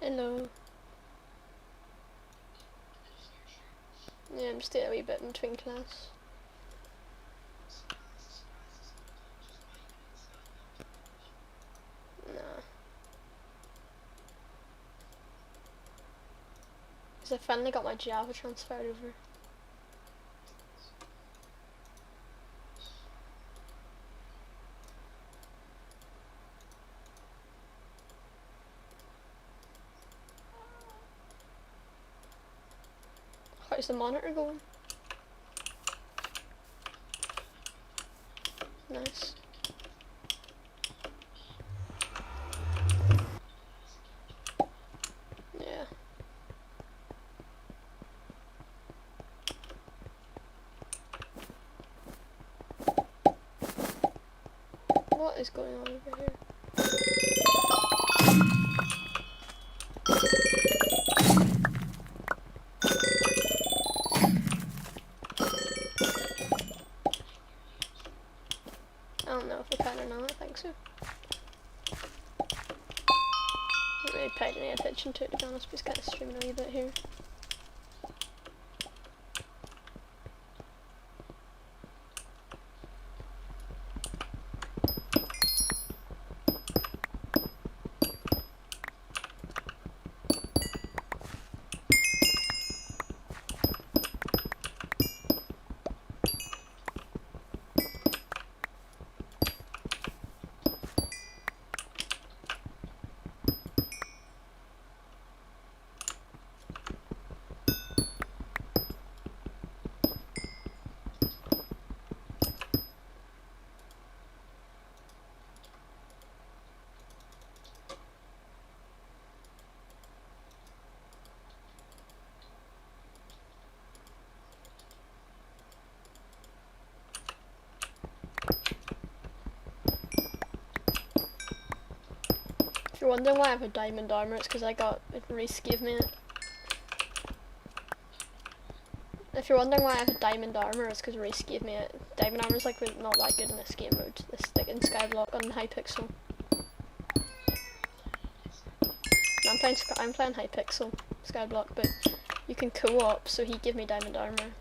Hello. Yeah, I'm just doing a wee bit in between class. Nah. Because I finally got my Java transferred over. How's the monitor going? Nice. Yeah. What is going on over here? I don't know if I can or not, I think so. I haven't really paid any attention to it, to be honest, but it's kind of streaming a wee bit here. If you're wondering why I have a diamond armor, it's because Reese gave me it. If you're wondering why I have a diamond armor, it's because Reese gave me it. Diamond armor is like not that good in this game mode. It's like in skyblock on Hypixel. I'm playing Hypixel skyblock, but you can co-op, so he gave me diamond armor.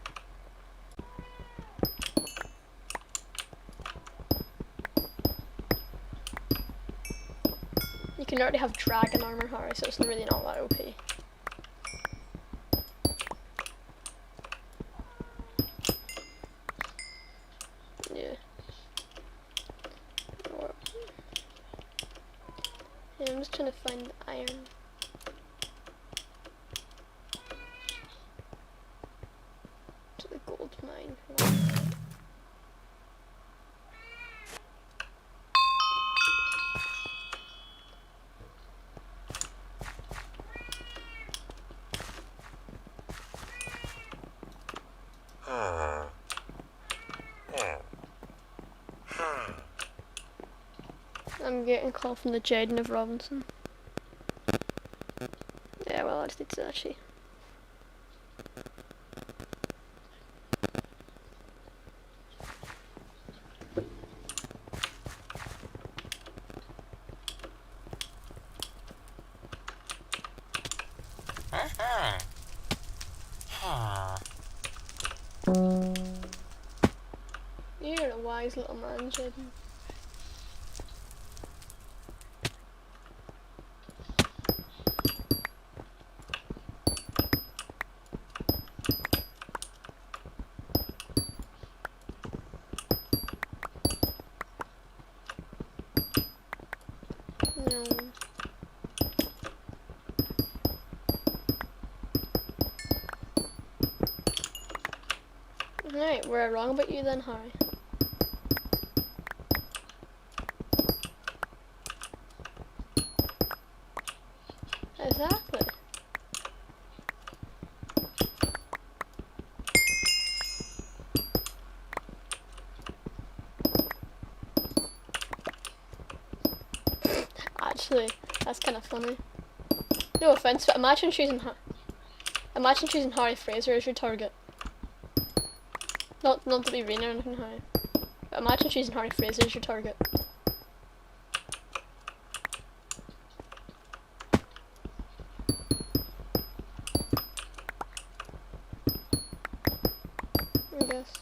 You can already have dragon armor, Harry, so it's really not that OP. Yeah. Yeah, I'm just trying to find iron. To the gold mine. I'm getting a call from the Jaden of Robinson. Yeah, well, I just need to actually. You're a wise little man, Jaden. No. Alright, we're wrong about you then, Harry. Exactly. Actually, that's kind of funny. No offense, but imagine choosing Harry Fraser as your target. Not to be mean or anything, Harry. But imagine choosing Harry Fraser as your target. I guess.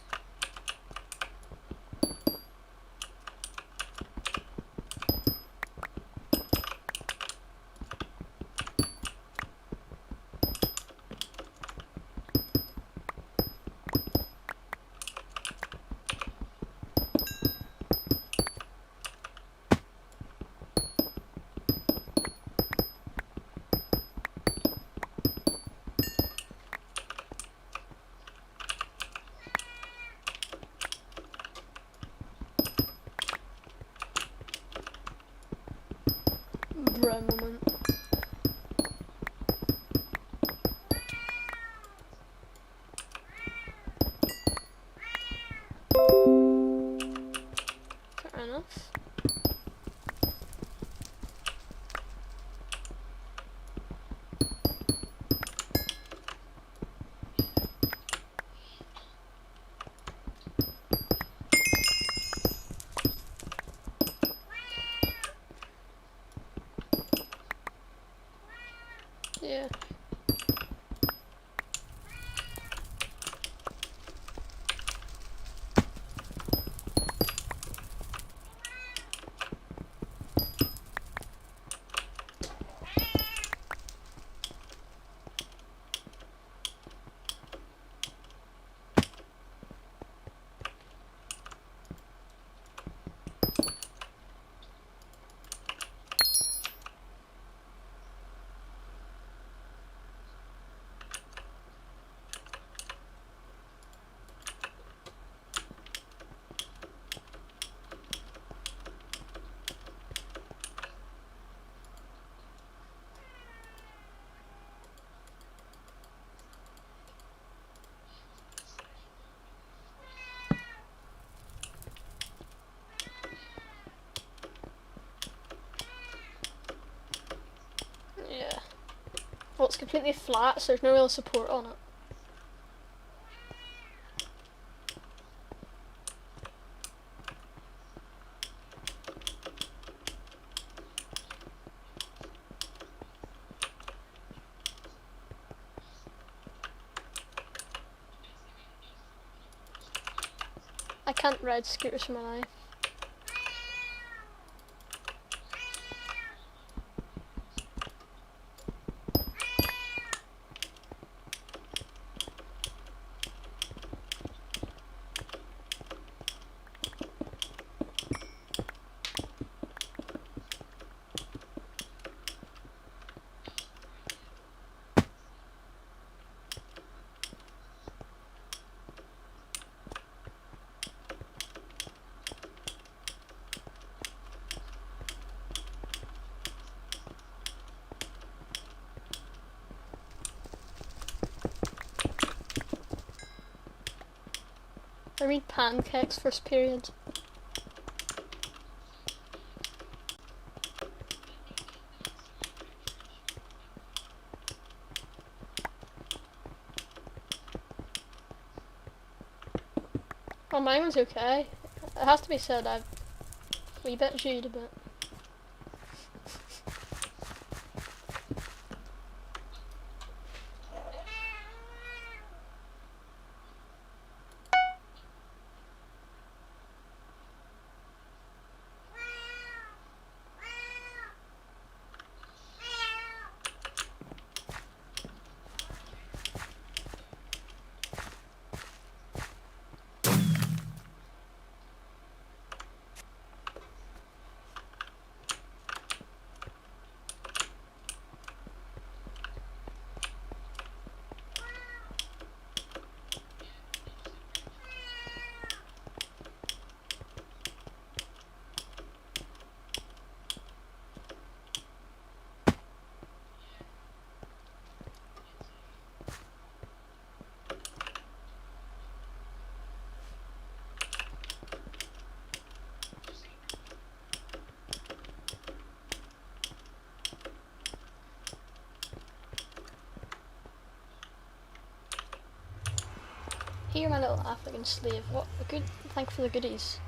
Bruh moment. Fair enough. Yeah. Yeah. Well, it's completely flat, so there's no real support on it. I can't ride scooters for my life. I read pancakes first period. Well, mine was okay. It has to be said, I've a wee bit chewed a bit. Here, my little African slave. What a good thank for the goodies.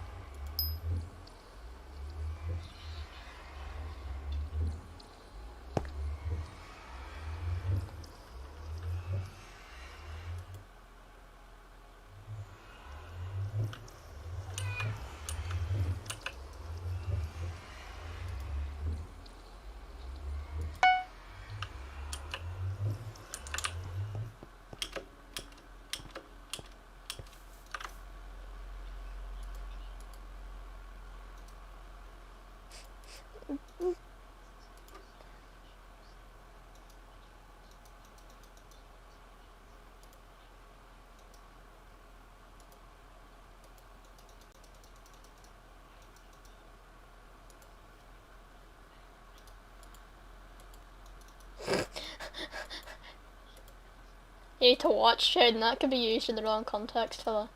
You need to watch, Shane, that could be used in the wrong context, fella.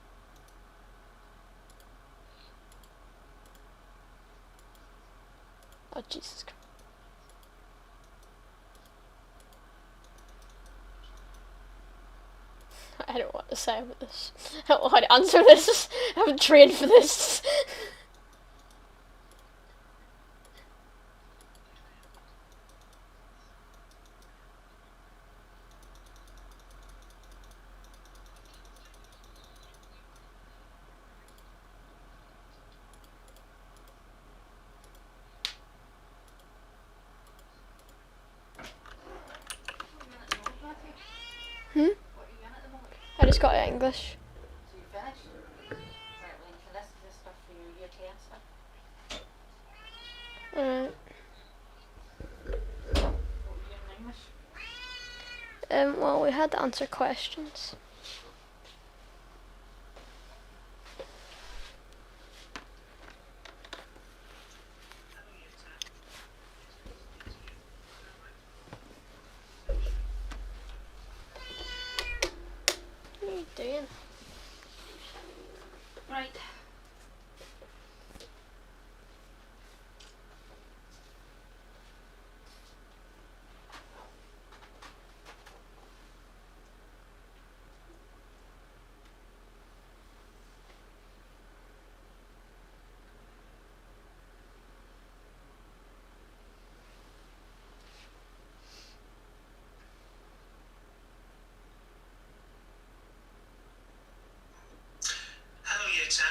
Oh, Jesus Christ. I don't know what to say about this. I don't know how to answer this. I haven't trained for this. Hmm? I just got it English. So you finished? Right, when you finish this stuff for your year 10 stuff? Alright. What were you doing in English? Well, we had to answer questions. What are you doing? Right. Hello Year 10,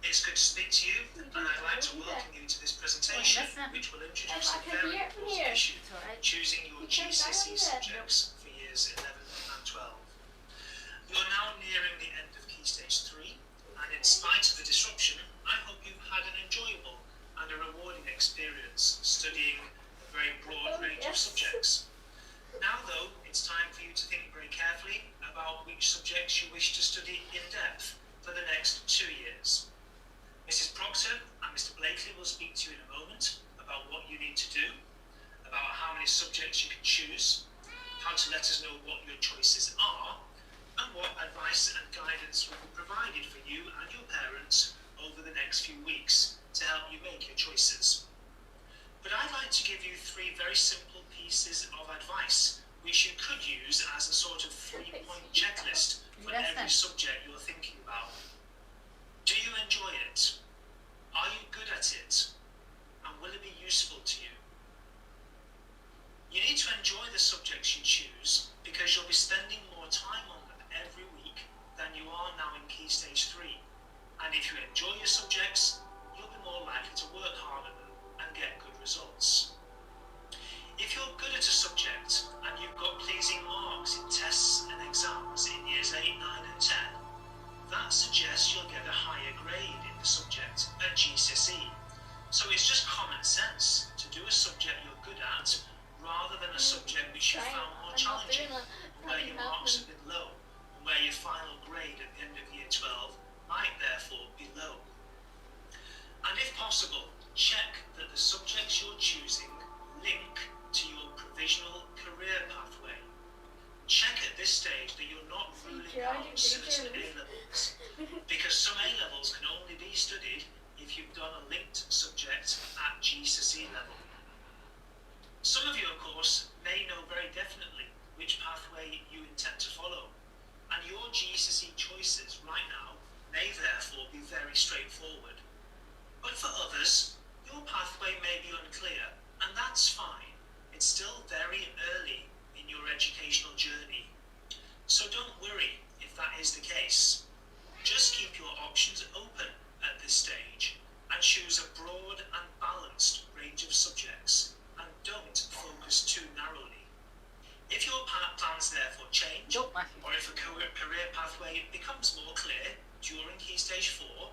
it's good to speak to you and I'd like to welcome you to this presentation which will introduce a very important issue, choosing your GCSE subjects for years 11 and 12. You're now nearing the end of Key Stage 3 and in spite of the disruption, I hope you've had an enjoyable and a rewarding experience studying a very broad range of subjects. Now though, it's time for you to think very carefully about which subjects you wish to study in depth for the next 2 years. Mrs. Proctor and Mr. Blakely will speak to you in a moment about what you need to do, about how many subjects you can choose, how to let us know what your choices are, and what advice and guidance will be provided for you and your parents over the next few weeks to help you make your choices. But I'd like to give you 3 very simple pieces of advice which you could use as a sort of 3-point checklist for every subject you're thinking about. Do you enjoy it? Are you good at it? And will it be useful to you? You need to enjoy the subjects you choose because you'll be spending more time on them every week than you are now in Key Stage 3. And if you enjoy your subjects, you'll be more likely to work hard at them and get good results. If you're good at a subject and you've got pleasing marks in tests and exams in years 8, 9 and 10, that suggests you'll get a higher grade in the subject at GCSE. So it's just common sense to do a subject you're good at rather than a subject which you found more challenging, where your marks have been low, and where your final grade at the end of year 12 might therefore be low. And if possible, check that the subjects you're choosing link to your provisional career pathway. Check at this stage that you're not ruling out certain A-levels, because some A-levels can only be studied if you've done a linked subject at GCSE level. Some of you, of course, may know very definitely which pathway you intend to follow, and your GCSE choices right now may therefore be very straightforward. But for others, your pathway may be unclear, and that's fine. It's still very early in your educational journey. So don't worry if that is the case. Just keep your options open at this stage and choose a broad and balanced range of subjects and don't focus too narrowly. If your plans therefore change, or if a career pathway becomes more clear during Key Stage 4,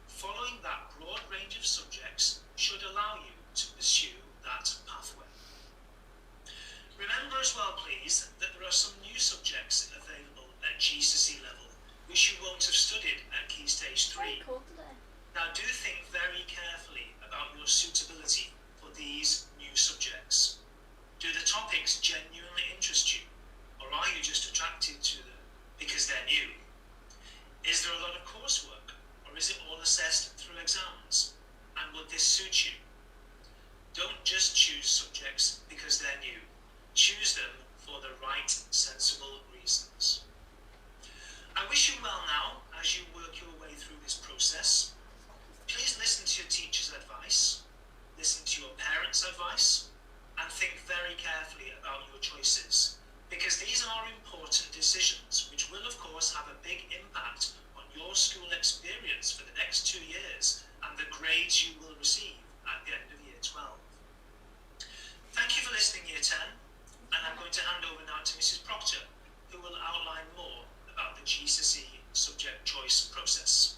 following that broad range of subjects should allow you to pursue that pathway. Remember as well, please, that there are some new subjects available at GCSE level which you won't have studied at Key Stage 3. Now do think very carefully about your suitability for these new subjects. Do the topics genuinely interest you, or Or are you just attracted to them because they're new? Is there a lot of coursework, or is it all assessed through exams? And would this suit you? Don't just choose subjects because they're new. Choose them for the right, sensible reasons. I wish you well now as you work your way through this process. Please listen to your teacher's advice, listen to your parents' advice, and think very carefully about your choices, because these are important decisions which will of course have a big impact on your school experience for the next 2 years and the grades you will receive at the end of year 12. Thank you for listening, year 10, and I'm going to hand over now to Mrs. Proctor, who will outline more about the GCSE subject choice process.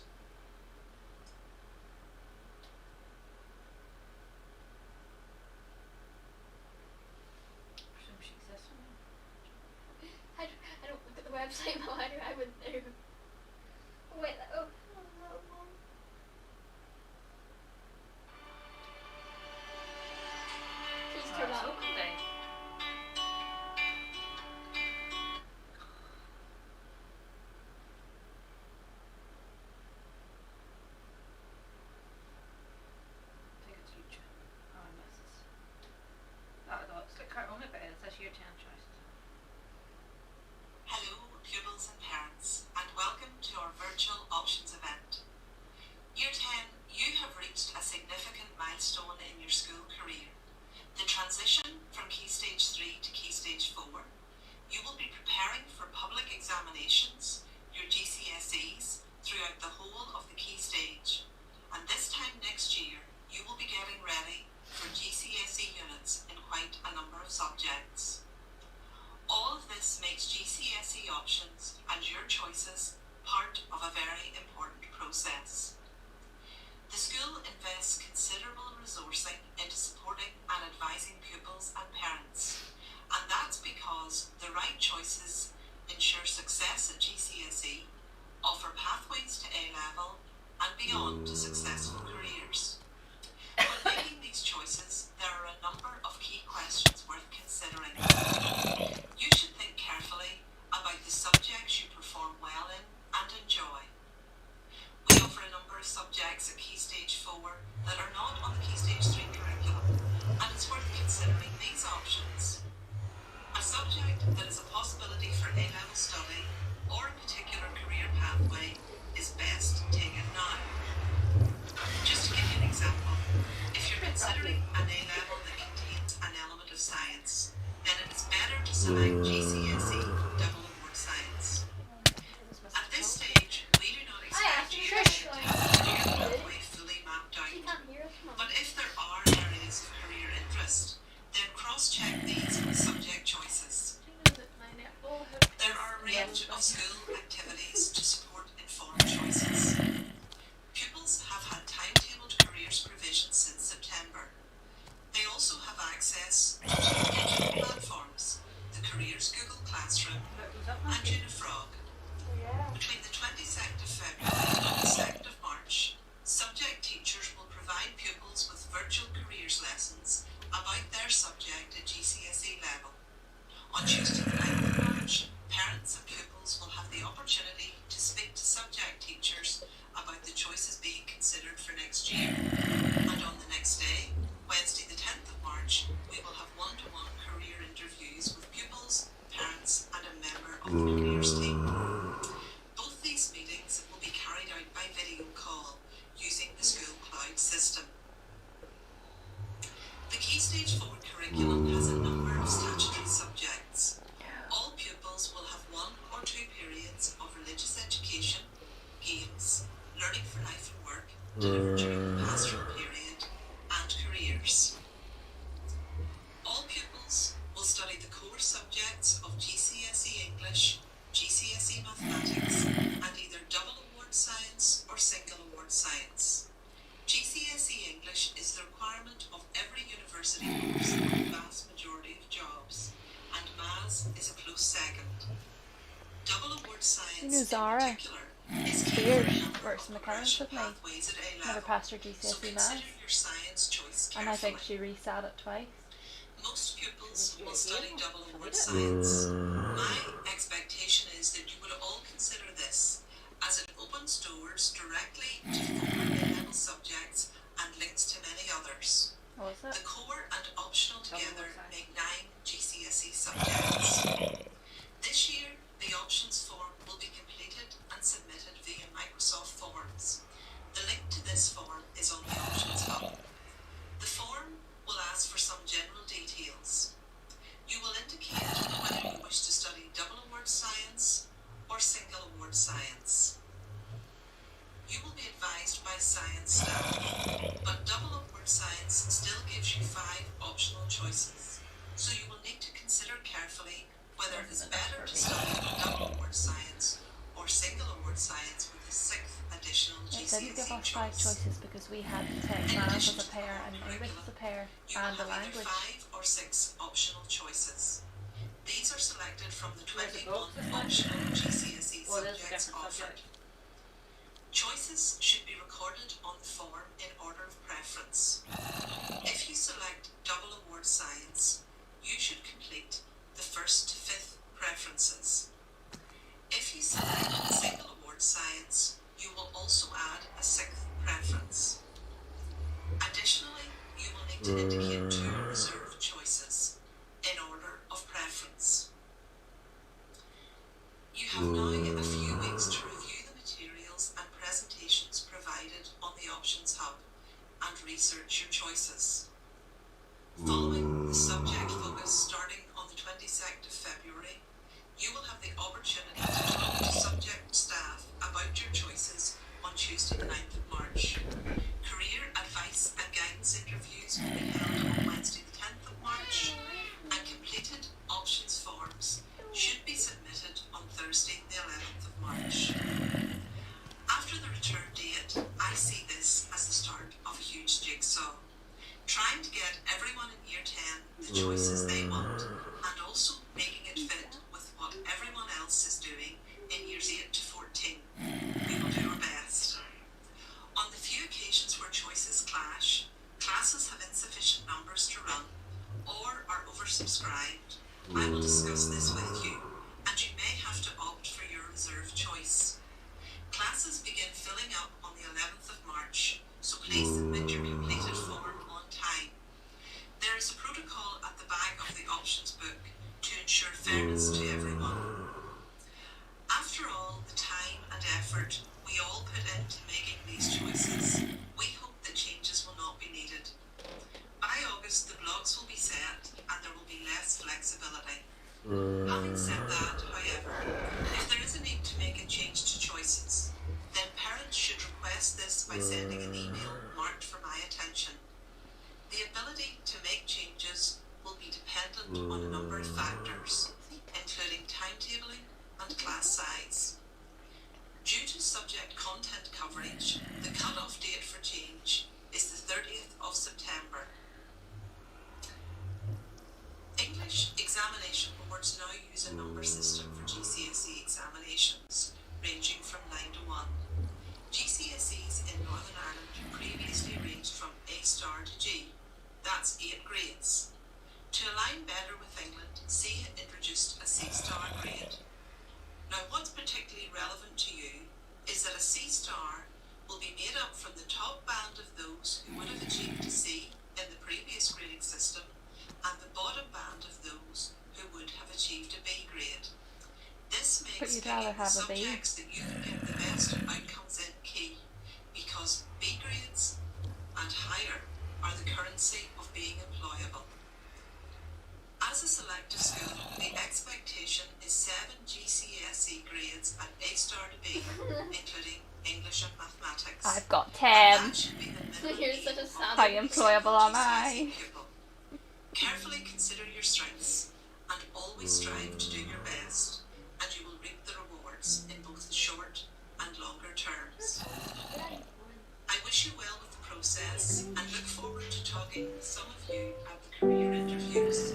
I don't look at the website now. I wouldn't know. Wait, oh. Please turn that open. Hello, pupils and parents, and welcome to our virtual options event. Year 10, you have reached a significant milestone in your school career, the transition from Key Stage 3 to Key Stage 4. You will be preparing for public examinations, your GCSEs, throughout the whole of the Key Stage, and this time next year, you will be getting ready for GCSE units in quite a number of subjects. All of this makes GCSE options and your choices part of a very important process. The school invests considerable resourcing into supporting and advising pupils and parents, and that's because the right choices ensure success at GCSE, offer pathways to A-level and beyond to successful careers. When making these choices, there are a number of key questions worth considering. You should think carefully about the subjects you perform well in and enjoy. We offer a number of subjects at Key Stage 4 that are not on the Key Stage 3 curriculum, and it's worth considering these options. A subject that is a possibility for A-level study or a particular career pathway is best taken now. Just to give you an example, if you're considering an A-level that contains an element of science, then it is better to select GCSE double award science. At this stage, we do not expect you to have your pathway fully mapped out, but if there are areas of career interest, then cross-check these with subject choices. There are a range of school activities to support informed choices. Pupils have had timetabled careers provision since September. They also have access to digital platforms, the Careers Google Classroom and Unifrog. Between the 22nd of February and the 2nd of March, subject teachers will provide pupils with virtual careers lessons about their subject at GCSE level. On Tuesday the 9th of March, parents and pupils will have the opportunity to speak to subject teachers about the choices being considered for next year. And on the next day, Wednesday the 10th of March, we will have one-to-one career interviews with pupils, parents and a member of the careers team. Both these meetings will be carried out by video call using the school cloud system. The Key Stage 4 curriculum has a number of statutory subjects. All pupils will have 1 or 2 periods of religious education, games, learning for life and work, delivered during the pastoral period, and careers. All pupils will study the core subjects of GCSE English, GCSE Mathematics, and either double award science or single award science. GCSE English is the requirement of every university course for the vast majority of jobs, and Maths is a close second. Double award science in particular is key for the number of progression pathways at A-level. Never passed her So GCSE consider maths, your science choice and I carefully. think she resat it twice. Most pupils pupils will study double award science. My expectation is that you would all consider this, as it opens doors directly to 4 A-level subjects and links to many others. The core and optional together make 9 GCSE subjects. This year, the options form will be completed and submitted via Microsoft Forms. The link to this form is on the Options Hub. The form will ask for some general details. You will indicate whether you wish to study double award science or single award science. You will be advised by science staff, but double award science still gives you 5 optional choices, so you will need to consider carefully whether it is better to study double award science or single award science with a 6th additional GCSE It didn't give us 5 choice. choices because we had to take maths as a pair and English as a pair You and will the have either language. 5 or 6 optional choices. These are selected from the 21 optional GCSE subjects offered. Choices should be recorded on the form in order of preference. If you select double award science, you should complete the 1st to 5th preferences. If you select single award science, you will also add a 6th preference. Additionally, you will need to indicate 2 reserved choices in order of preference. You have now a few weeks to review the materials and presentations provided on the Options Hub and research your choices. Following the subject focus starting on the 22nd of February, you will have the opportunity to talk to subject staff about your choices on Tuesday the 9th of March. Career advice and guidance interviews will be held on Wednesday the 10th of March, and completed options forms should be submitted on Thursday the 11th of March. After the return date, I see this as the start of a huge jigsaw, trying to get everyone in Year 10 the choices they want, and also making it fit with what everyone else is doing in Years 8 to 14. We will do our best. On the few occasions where choices clash, classes have insufficient numbers to run, or are oversubscribed, I will discuss this with you, and you may have to opt for your reserved choice. Classes begin filling up on the 11th of March, so please submit your completed form on time. There is a protocol at the back of the options book to ensure fairness to everyone. After all the time and effort we all put into making these choices, we hope that changes will not be needed. By August, the blocks will be set and there will be less flexibility. Having said that, however, if there is a need to make a change to choices, then parents should request this by sending an email marked for my attention. The ability to make changes will be dependent on a number of factors, including timetabling and class size. Due to subject content coverage, the cut-off date for change is the 30th of September. English examination boards now use a number system for GCSE examinations, ranging from 9 to 1. GCSEs in Northern Ireland previously ranged from A star to G, that's 8 grades. To align better with England, C had introduced a C star grade. Now what's particularly relevant to you is that a C star will be made up from the top band of those who would have achieved a C in the previous grading system and the bottom band of those who would have achieved a B grade. This makes you'd rather picking the have a B. subjects that you can get the best outcomes in key, because B grades and higher are the currency of being employable. As a selective school, the expectation is 7 GCSE grades at A star to B, including English and mathematics. I've got And 10. that should be the minimum You're such a need sad of How every employable single am I? GCSE pupil. Carefully consider your strengths and always strive to do your best, and you will reap the rewards in both the short and longer terms. I wish you well with the process and look forward to talking with some of you at the career interviews.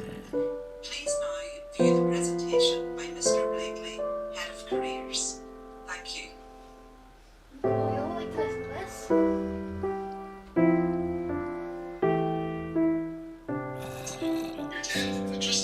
Please now view the presentation by Mr. Blakely, Head of Careers. Thank you. Oh, you don't like this? Year 10, just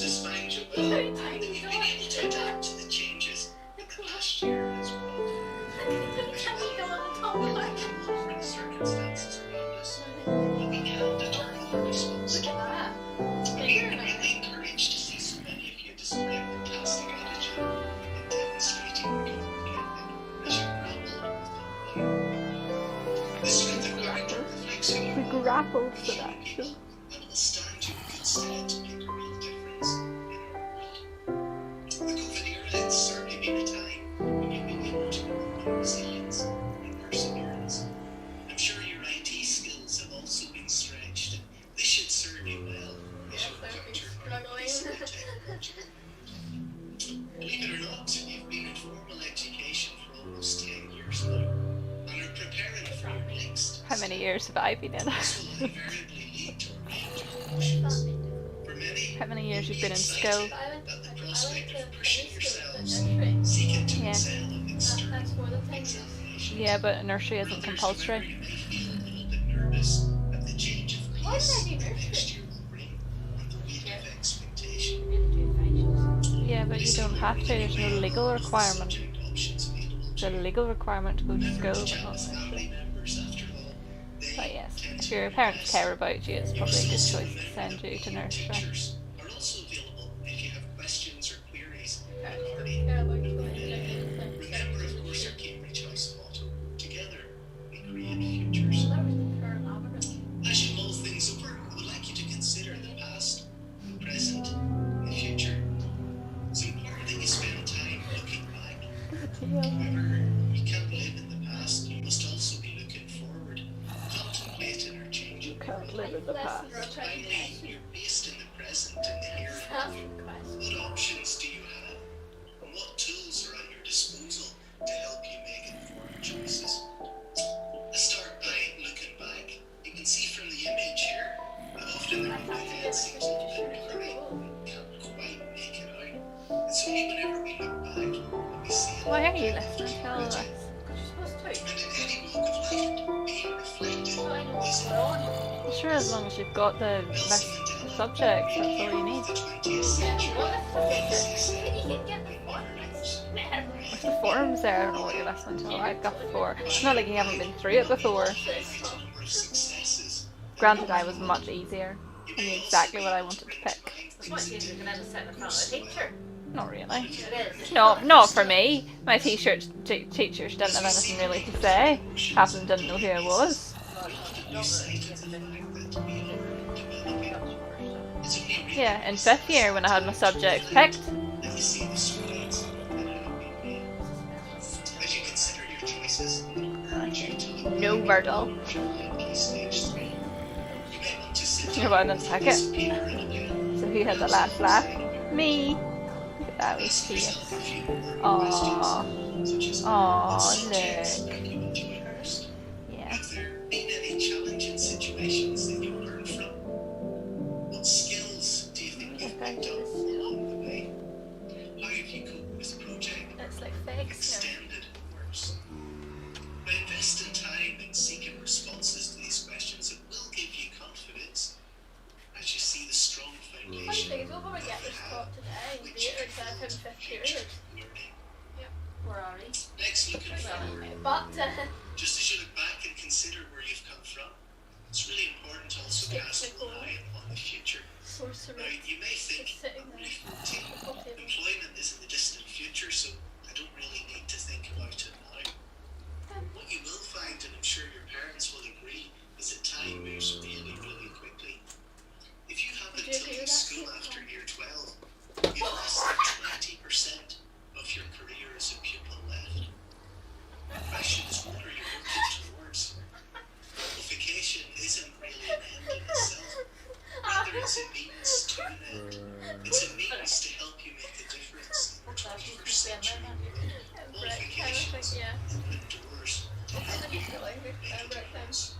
apples to that. People, and will stand you in good stead to make a real difference in our world. The COVID era has certainly been a time when you've been able to work on resilience and perseverance. I'm sure your IT skills have also been stretched, and this should serve you well as you encounter technology. Believe it or not, you've been in formal education for almost 10 years now, and are preparing for your next. How many years have I been in? This will invariably lead to a range of emotions. For many, How many years you've been in school? excited at the prospect of pushing yourselves, seeking to Yeah. excel in external That's more than 10 years. examinations. Yeah, but nursery isn't Others, however, compulsory. you may feel a little bit nervous at the change of Why pace did I do that nursery? next year will bring, and the weight of expectation. Really do functions. Yeah, but you don't have to. There's no legal requirement. Subject options available There's to a you. legal requirement to go to Never school, to but chat not with nursery. family members after all. They But yes, tend if to your know parents best. care about you, it's You probably a must good also choice to remember send that you to we nursery. teachers are also available if you have questions or queries regarding Care about learning. like Remember, of course, our Cambridge House motto: together we create futures. As you mull things over, I would like you to consider the past, the present, and the future. It's important that you spend time looking back. However, you can't live in the past. You must also be looking forward, contemplating our changing Can't world. live in the past. Finally, you're based in the present and the here and now. What options do you have? And what tools are at your disposal to help you make informed choices? Let's start by looking back. You can see from the image here that often the road ahead seems a little bit blurry. Can't quite make it out. It's only whenever we look back that we see it. Why are you listening to all this? And in any walk of life, being reflected is Sure, as long as you've got the subjects, that's all you need. the 20th century. With the forums there, I don't know what you're listening to. I've got before. It's not like you haven't been through it before. Number of successes. Granted, I was much easier. I knew exactly what I wanted to pick. It's much easier than ever sit in front of a teacher. Not really. It is. No, not for me. My teachers didn't have anything really to say. Half of them didn't know who I was. Yeah, in 5th year when I had my subjects picked, And you see the students as you consider your choices, I urge you to look no Virgil. at stage 3. You may want to sit You're about to down take with a it. speaker and a pen. So who had the last laugh? Me. Look at that wee Ask face. yourself a few more Aww. questions, such as Aw, what subjects look. have you enjoyed most? Yeah. Have there been any challenging situations that you learned from? What skills do you think you've picked up along the way? How have you coped with project It's like fake snow. extended hours? By investing time in seeking responses to these questions, it will give you confidence as you see the strong foundation We'll probably get this taught today, later exam in 5th period. learning. Where are we? Next, looking forward. But Just as you look back and consider where you've come from, it's really important to also cast one eye on the future. sorcerer. Now, you may think, Just sitting I'm there. only 14. Employment is in the distant future, so I don't really need to think about it now. What you will find, and I'm sure your parents will agree, is that time moves really, really quickly. If you haven't Would you agree taken with that, school Steve? after year 12, you have less than 20% of your career as a pupil left. The question is, what are you working towards? Qualification isn't really an end in itself. Rather, it's a means to an end. It's a means to help you make a difference in the 21st century. Qualifications open doors to help you make a difference.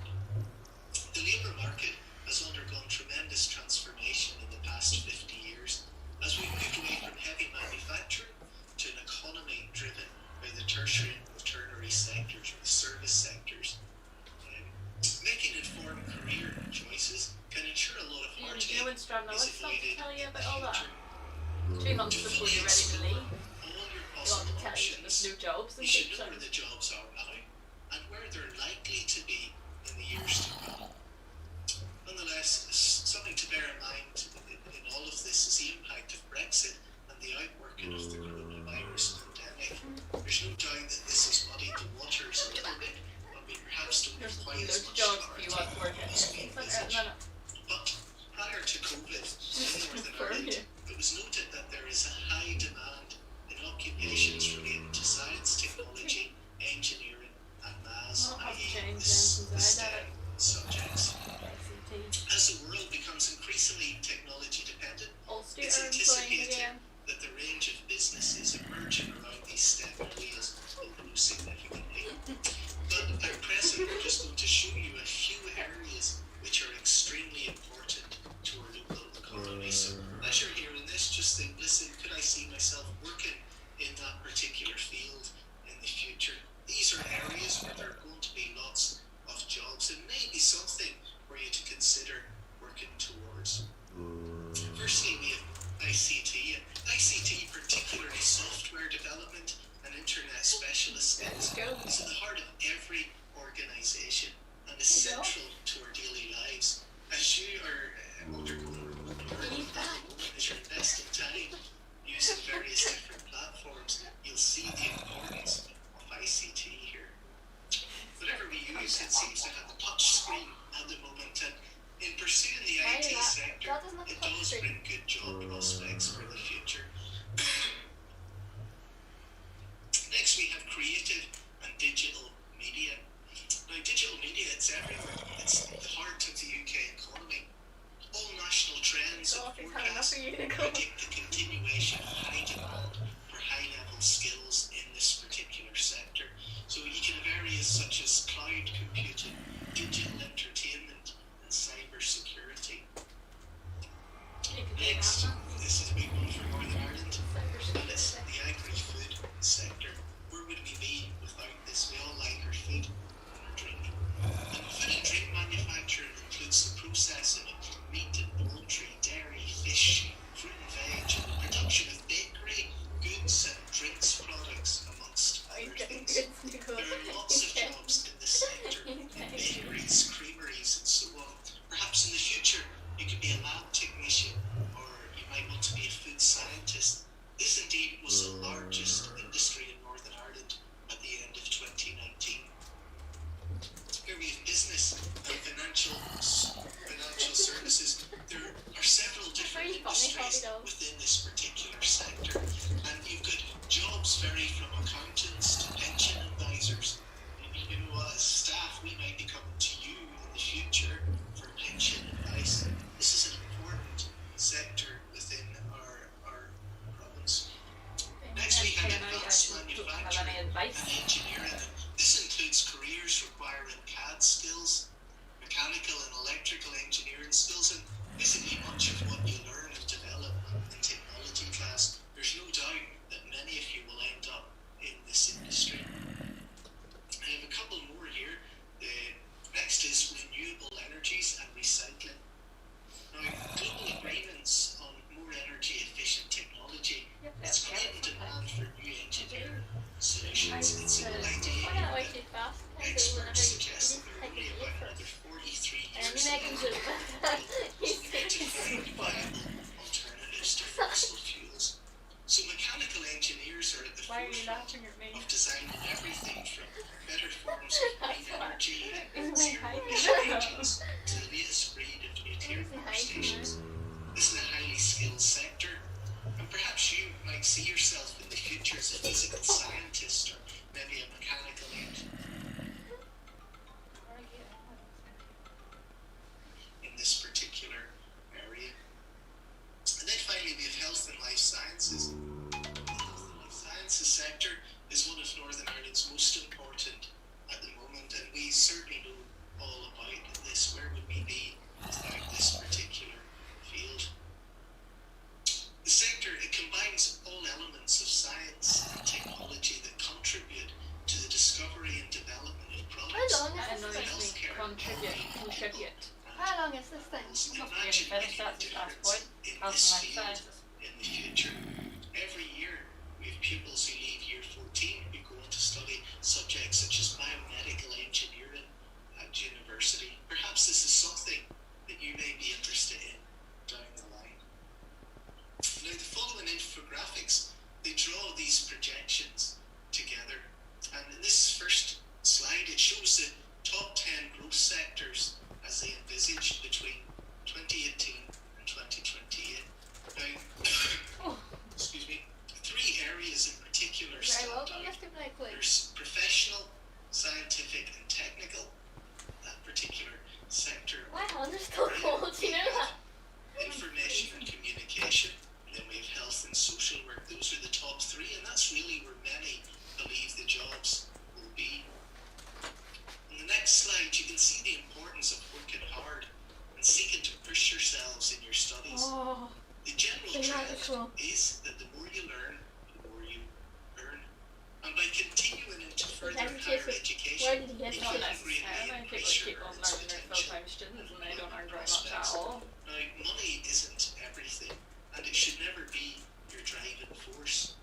The labour market has undergone tremendous transformation in the past 50 years as we moved away from heavy manufacturing to an economy driven by the tertiary and quaternary sectors or the service sectors. Making informed career choices can ensure a lot of You heartache know when Strand is Alex stuff to avoided tell you in the about all that? future. 2 months before you're ready to leave. All your They want possible to tell you that there's options. new jobs and You should things. know where the jobs are now and where they're likely to be in the years to come. Nonetheless, something to bear in mind in all of this is the impact of Brexit and the outworking of the coronavirus pandemic. There's no doubt that this has muddied the waters a little bit, but we're perhaps don't have quite as much jobs if you clarity want to work at as we it. envisage. But prior to COVID, in Northern Ireland, it was noted that there is a high demand in occupations related to science, technology, engineering, and maths, i.e. the STEM subjects. As the world becomes increasingly technology dependent, it's anticipated that the range of businesses emerging around these STEM areas will grow significantly. But at present, we're just going to show you a few areas which are extremely important to our local economy. So as you're hearing this, just think, listen, could I see myself working in that particular field in the future? These are areas where there are going to be lots of jobs and maybe something for you to consider working towards. Firstly, we have ICT. ICT, particularly software development and internet specialist skills, is at the heart of every organisation and is central to our daily lives. As you are undergoing learning at the moment, as you're investing time using various different platforms, you'll see the importance of ICT here. Whatever we use, it seems to have a touch screen at the moment, and in pursuing the IT sector, it does bring good job prospects for the future. Next, we have creative and digital media. Now, digital media, it's everywhere. It's the heart of the UK economy. All national trends and forecasts predict the continuation of high demand for high-level skills in this particular sector. So you can have areas such as cloud computing, digital entertainment, and cyber security. Next, this is a big one for Northern Ireland, and it's the agri-food sector. Where would we be without this? We all like our food and our drink. And food and drink manufacturing includes the processing of meat and poultry, dairy, fish, fruit and veg, and the production of bakery, goods and drinks products, amongst other things. There are lots of jobs in this sector, in bakeries, creameries, and so on. Perhaps in the future you could be a lab technician, or you might want to be a food scientist. This indeed was the largest industry in Northern Ireland at the end of 2019. Here we have business and financial services. There are several different industries within this particular sector, and you've got jobs vary from accountants to pension advisors. You know, as staff, we might be coming to you in the future for pension advice. This is an important sector within our province. Next, we have advanced manufacturing and engineering. This includes careers requiring CAD skills, mechanical and electrical engineering skills, and basically much of what you learn and develop in technology class. There's no doubt that many of you will end up in this industry. I have a couple more here. The next is renewable energies and recycling. Now, global agreements on more energy efficient technology, it's creating demand for new engineering solutions. It's a good idea. Experts suggest that there are only about another 43 years to find viable alternatives to fossil fuels. So mechanical engineers are at the forefront of designing everything from better forms of green energy and zero-emission engines to the latest breed of nuclear power stations. This is a highly skilled sector, and perhaps you might see yourself in the future as a physical scientist or maybe a mechanical engineer in this particular area. And then finally we have health and life sciences. The life sciences sector is one of Northern Ireland's most important at the moment, and we certainly know all about this. Where would we be without this particular field? The sector, it combines all elements of science and technology that contribute to the discovery and development of products for healthcare. Contribute. How long is this thing? Imagine any difference in this field in the future. Every year we have pupils who leave year 14 who go on to study subjects such as biomedical engineering at university. Perhaps this is something that you may be interested in down the line. Now, the following infographics, they draw these projections together, and in this first slide it shows the top 10 growth sectors as they envisaged between 2018 and 2028. Now, excuse me, 3 areas in particular stand out. There's professional, scientific and technical, that particular sector. My hand is still cold, you know that? Information and communication, and then we have health and social work. Those are the top 3, and that's really where many believe the jobs will be. On the next slide, you can see the importance of working hard and seeking to push yourselves in your studies. Oh, The general trend cool. is that the more you learn, the more you earn. And by continuing into further Where did higher where education, did you get you Not can that? greatly necessarily. People increase keep your on earnings learning their potential. full-time students and they don't earn very much at all. Now, money isn't everything, and it should never be your driving force.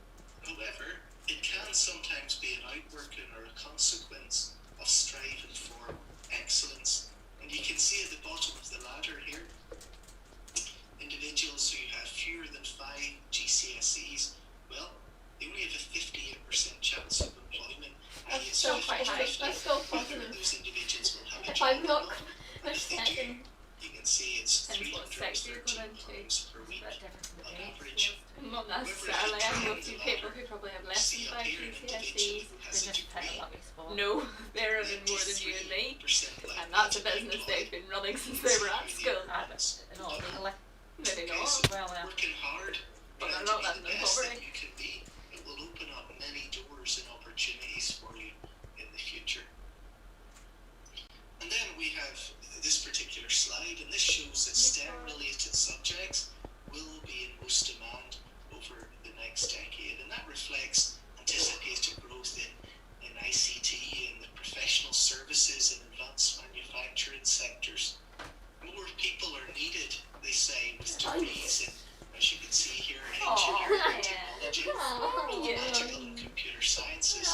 However, it can sometimes be an outworking or a consequence of striving for excellence. And you can see at the bottom of the ladder here, individuals who have fewer than 5 GCSEs, well, they only have a 58% chance of employment. And That's it's still quite high. 50-50 That's still whether positive. those individuals will have a If job I'm or not not. And if they do, mistaken. you can see it's Depends what sector you're going into. £313 per week Bit different from the on grades. average. Not necessarily. I know a few people who probably have less than See up 5 here, an individual GCSEs. who They has a just pick degree, a lucky spot. No, they're earning more than you and me. 93% And likely that's a to be business employed. they've been running since they were at school. Not legally. Maybe Okay, not. so Well, yeah. working hard, But they're trying not to letting be them the best cover that it. you can be, it will open up many doors and opportunities for you in the future. And then we have this particular slide, and this shows that STEM-related subjects will be in most demand over the next decade, and that reflects anticipated growth in ICT and the professional services and advanced manufacturing sectors. More people are needed, they say, with degrees in, as you can see here, engineering, technology, mathematical and computer sciences,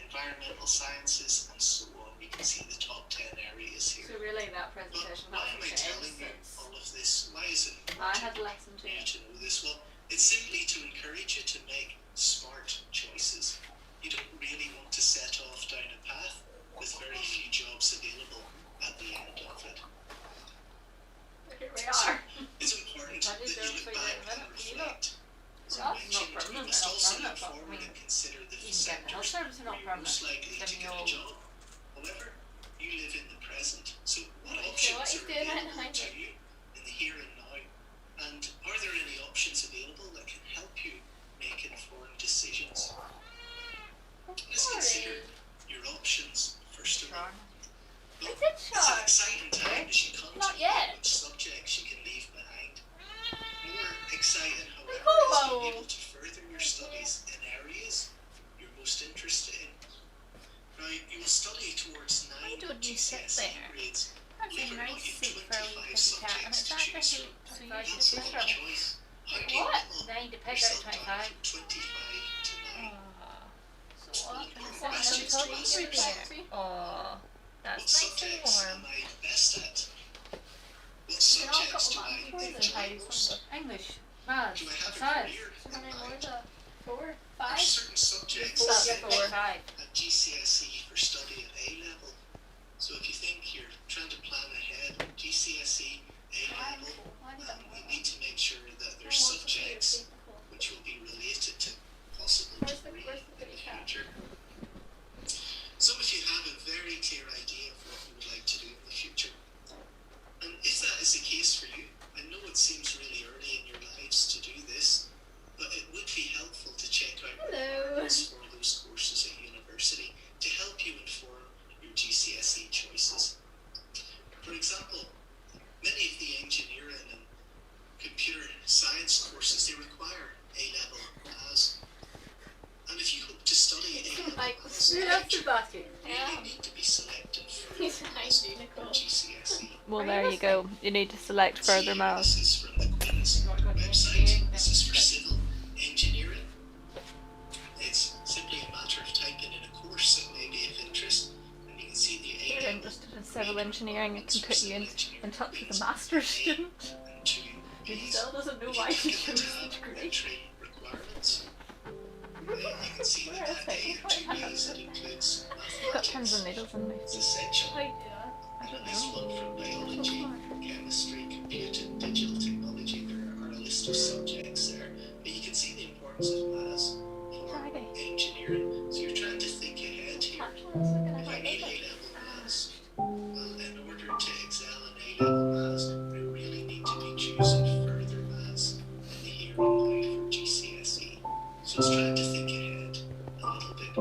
environmental sciences, and so on. You can see the top 10 areas here. So really that But presentation why am I has telling you since all of this? Why is it I important had a lesson for too. you to know this? Well, it's simply to encourage you to make smart choices. You don't really want to set off down a path with very few jobs available at the end of it. Here we are. It's important How that did you you look figure back it out? and You know, reflect. As well, I it's not mentioned, we permanent, must they're not also permanent, look but I forward mean, and consider the you can get the health sectors service, they're where not you're most permanent. likely to Then get a you'll job. However, you live in the present, so what Okay, options what is are doing right available behind to you? you in the here and now? And are there any options available that can help you make informed decisions? Let's consider your options first of all. I Well, did it's an charge. exciting time as you Not contemplate yet. which subjects you can leave behind. More exciting, however, Cool. is being able to further your studies in areas you're most interested in. Now, you will study towards 9 don't you sit GCSE there? grades. That's Believe a it or not, nice you seat have for a 25 wee pussy cat, and subjects it's to actually choose so from. you That's should a be lot of from. choice. How do What? you whittle Nine to pick out yourself down 25. from 25 to 9? So what? Important It's on questions top to of ask your yourself. beer. Aw, What that's nice and subjects warm. am I best at? What Can I subjects do got I one? enjoy most? English, maths, Do I have a science. career How in many more mind? is that? 4? There 5? are certain subjects Four. that Four. fit 5. at GCSE for study at A level. So if you think you're trying to plan ahead, GCSE, A level, you need to make sure that there's subjects which will be related to possible Where's the degree kitty in the cat? future. Some of you have a very clear idea of what you would like to do in the future. And if that is the case for you, I know it seems really early in your lives to do this, but it would be helpful to check out Hello. requirements for those courses at university to help you inform your GCSE choices. For example, many of the engineering and computer science courses, they require A-level as. And if you hope to study A-level Like, as, You love the bucket. you really need to be selected for He's behind you, Nicole. GCSE. Well, Are you there you go. You need to select further See, maths. This is from the Queen's Not good at website. engineering, This is for then civil engineering. It's simply a matter of typing in a course that may be of interest, and you can see the If you're A-level interested in civil engineering, it can put you in touch with a master's student and 2 who Bs. still doesn't know If why you he look at chose the the tab degree. entry requirements, you can see Where that is that it? A and 2 Bs, it includes Got mathematics, Pins and needles in my It's feet. essential. How do you do that? I don't This know. one from biology, chemistry, computer, digital technology. There are a list of subjects there, but you can see the importance of maths for engineering. So you're trying to think ahead here. Actually, I was looking at If how I need big it A-level maths, well, in order to excel in A-level maths, I really need to be choosing further maths in the here and now for GCSE. So it's trying to think ahead a little bit.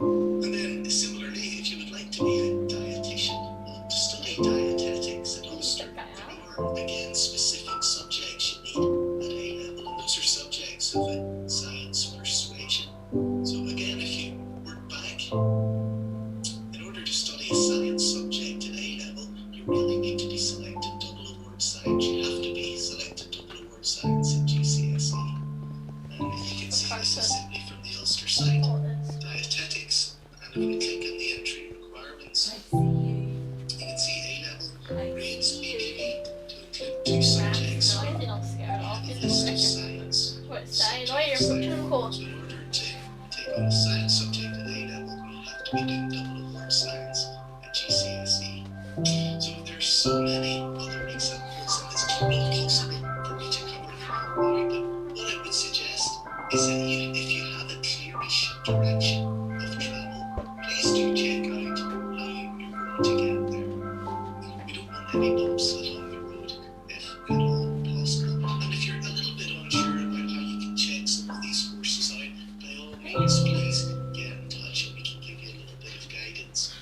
And then, similarly, if you would like to be a dietitian, well, to study dietetics at Ulster, there are, again, specific subjects you need at A-level, and those are subjects of science persuasion. So again, if you work back, in order to study a science subject at A-level, you really need to be selected double award science. You have to be selected double award science at GCSE. And you can see this is simply from the Ulster site, dietetics, and if we click on the entry requirements, you can see A-level grades BBB to include 2 subjects. Why is he not scared off? A list of science. What's that? Why you're approaching him cold? So in order to take on a science subject at A-level, you have to be doing double award science at GCSE. So there's so many other examples, and it's not really possible for me to cover them all now, but what I would suggest is that if you have a clearish direction of travel, please do check out how you're going to get there. We don't want any bumps along the road, if at all possible. And if you're a little bit unsure about how you can check some of these courses out, by all means, please get in touch and we can give you a little bit of guidance.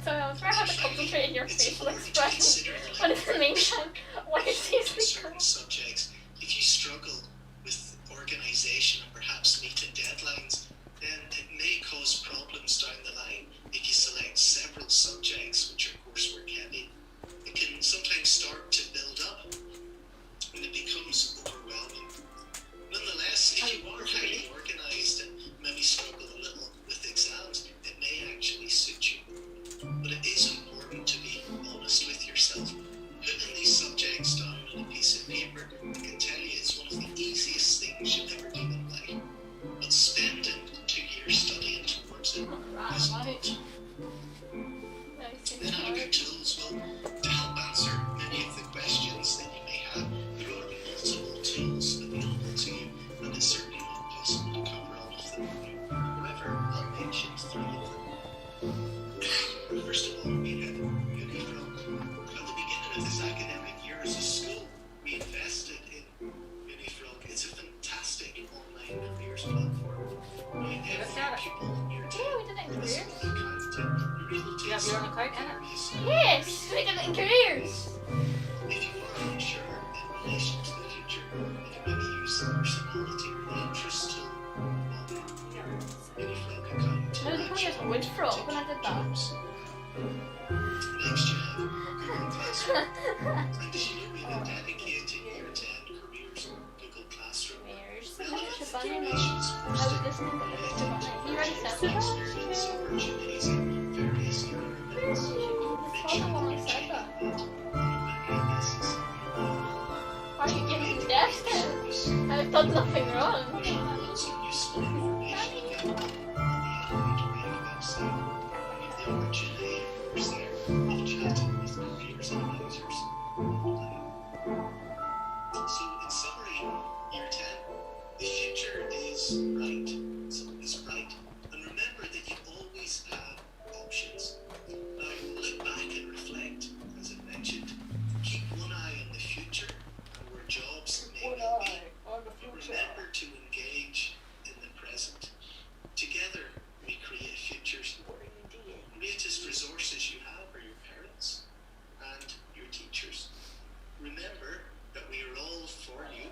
So I was trying to concentrate on your facial expressions, but in the meantime, why is he sleeping? Certain subjects, if you struggle with organisation and perhaps meeting deadlines, then it may cause problems down the line if you select several subjects which are coursework heavy. It can sometimes start to build up and it becomes overwhelming. Nonetheless, if you are highly organised and maybe struggle a little with exams, it may actually suit you. But it is important to be honest with yourself. Putting these subjects down on a piece of paper, I can tell you it's one of the easiest things you'll ever do in life. But spending 2 years studying towards it is not. Then other tools will to help answer many of the questions that you may have. There are multiple tools available to you, and it's certainly not possible to cover all of them. However, I'll mention 3 of them. First of all, we had Unifrog. At the beginning of this academic year as a school, we invested in Unifrog. It's a fantastic online careers platform. Now, every pupil in year 10 Yeah, we did it in has careers. an account, and you're able to You have your own account, innit? various Yes, we did it in careers. if you are unsure in relation to the future, you can maybe use the personality or the interest tool on the Unifrog account. I was looking at wood frog when I did that. Next, you have Google Classroom. And as you know, we have a dedicated Year 10 careers Google Classroom. Relevant information is I was posted. listening to the Shabana. You already said that? Experience opportunities, various career events. It's all the one who said that. basis. Why are you giving me death? I've done nothing wrong. Lots of useful information available on the Adelaide website. And you have the opportunity, of course, there of chatting with careers advisors online. So, in summary, Year 10, the future is bright. So it's bright. And remember that you always have options. Now, look back and reflect, as I mentioned. Keep one eye on the future and where jobs may well be. But remember to engage in the present. Together, we create futures. The greatest resources you have are your parents and your teachers. Remember that we are all for you,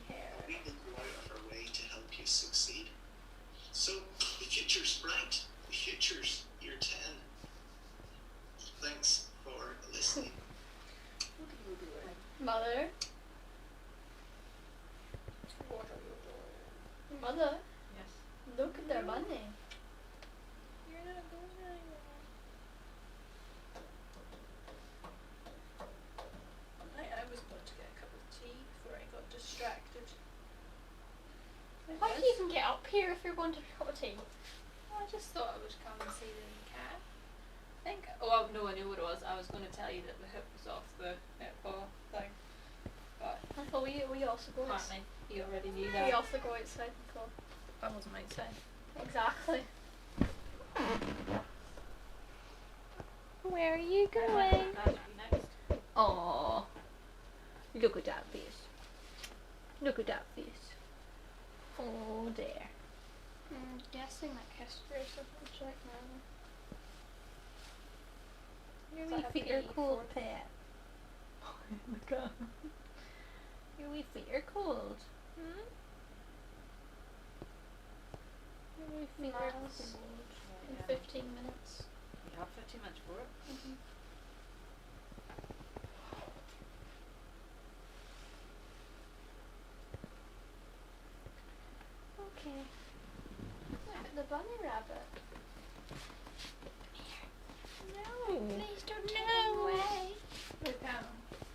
and we will go out of our way to help you succeed. So, the future's bright. The future's Year 10. Thanks for listening. Mother? Mother? Yes. Look at their money. You're not going anywhere. I was about to get a cup of tea before I got distracted. Why do you even even get up here if you're going to a cup of tea? I just thought I would come and see the cat. I think. Oh no, I knew what it was. I was going to tell you that the hip was off the netball thing, but I thought we also go outside. apparently you already knew We that. also go outside and go. That wasn't my say. Exactly. Where are you going? Oh, look at that face. Look at that face. Oh, there. I'm guessing like history or something like that. Your So I wee have feet are PE cold, fourth. pet. Look at your wee feet are cold. Hmm? Your wee feet are Miles cold. in 15 minutes. You have 15 minutes for it. Okay. Look at the bunny rabbit. No. Please don't take No. him away. Look at him.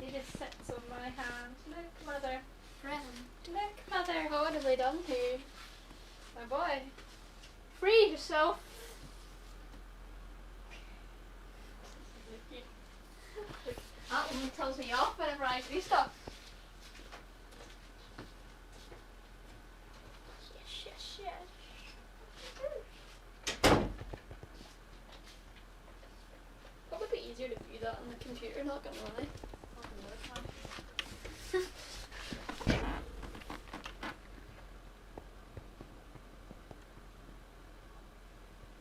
He just sits on my hand. Look, mother. Friend. Look, mother. What have they done to you? My boy. Free yourself. That one tells me off whenever I do stuff. Yes, yes, yes. Probably be easier to view that on the computer, not gonna lie.